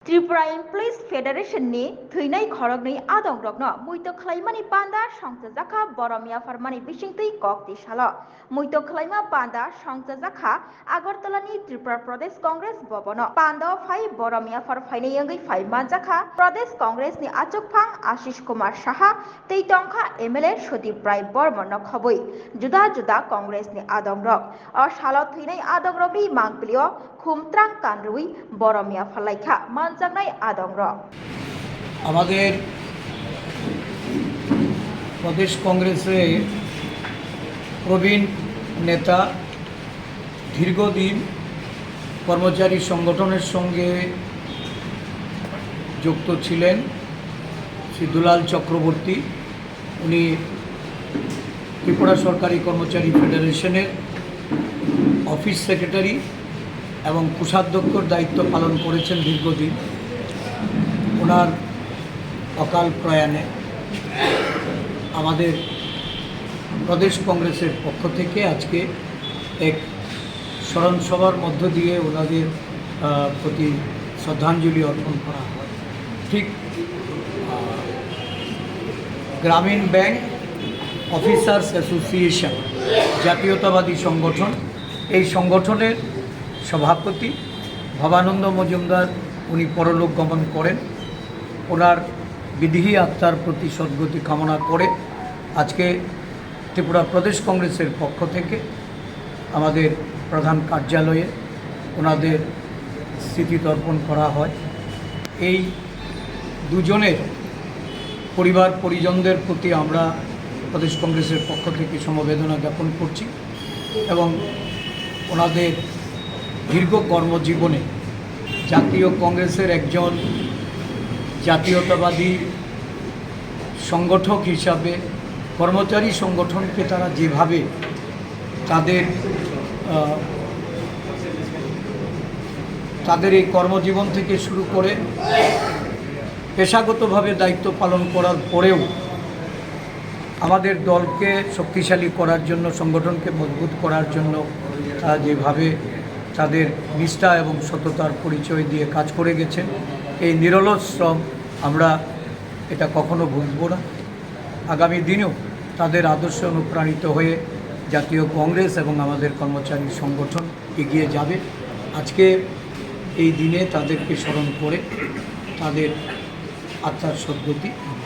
त्रिपुरा एमप्लयिज फेडारेशननि थैनाय खरगनि आदंरकनो मुइतो खलाइमानि पान्दा संजाखा बरमिया फारमानि बिसिंतै कक्ति साल मुइतो खलाइमा पान्दा संजाखा आगरतलानि त्रिपुरा प्रदेश कांग्रेस भवन पान्दा फाइ बरमिया फार फाइनै यंगै फाइ मानजाखा प्रदेश कांग्रेसनि आचुकफां आशिष कुमार साहा तैतंखा एमएलए सुदीप राय बर्मन खबै जुदा जुदा कांग्रेसनि आदंरक अ साल थैनाय आदंरकनि मांगलियो खुमत्रां कानरुई बरमिया फालाइखा मानजानाय आदंरक আমাদের প্রদেশ কংগ্রেসে প্রবীণ নেতা দীর্ঘদিন কর্মচারী সংগঠনের সঙ্গে যুক্ত ছিলেন শ্রী দুলাল চক্রবর্তী। উনি ত্রিপুরা সরকারি কর্মচারী ফেডারেশনের অফিস সেক্রেটারি এবং কোষাধ্যক্ষর দায়িত্ব পালন করেছেন দীর্ঘদিন। ওনার অকাল প্রয়াণে আমাদের প্রদেশ কংগ্রেসের পক্ষ থেকে আজকে এক স্মরণ সভার মধ্য দিয়ে ওনাদের প্রতি শ্রদ্ধাঞ্জলি অর্পণ করা হয়। ঠিক গ্রামীণ ব্যাংক অফিসার্স অ্যাসোসিয়েশন জাতীয়তাবাদী সংগঠন, এই সংগঠনের সভাপতি ভবানন্দ মজুমদার উনি পরলোক গমন করেন। ওনার বিদেহী আত্মার প্রতি সদ্গতি কামনা করে আজকে ত্রিপুরা প্রদেশ কংগ্রেসের পক্ষ থেকে আমাদের প্রধান কার্যালয়ে ওনাদের স্মৃতি তর্পণ করা হয়। এই দুজনের পরিবার পরিজনদের প্রতি আমরা প্রদেশ কংগ্রেসের পক্ষ থেকে সমবেদনা জ্ঞাপন করছি এবং ওনাদের দীর্ঘ কর্মজীবনে জাতীয় কংগ্রেসের একজন জাতীয়তাবাদী সংগঠক হিসাবে কর্মচারী সংগঠনকে তারা যেভাবে তাদের এই কর্মজীবন থেকে শুরু করে পেশাগতভাবে দায়িত্ব পালন করার পরেও আমাদের দলকে শক্তিশালী করার জন্য, সংগঠনকে মজবুত করার জন্য যেভাবে তাদের নিষ্ঠা এবং সততার পরিচয় দিয়ে কাজ করে গেছেন, এই নিরলস শ্রম আমরা এটা কখনো ভুলব না। আগামী দিনেও তাদের আদর্শে অনুপ্রাণিত হয়ে জাতীয় কংগ্রেস এবং আমাদের কর্মচারী সংগঠন এগিয়ে যাবে। আজকে এই দিনে তাদেরকে স্মরণ করে তাদের আত্মার সদ্গতি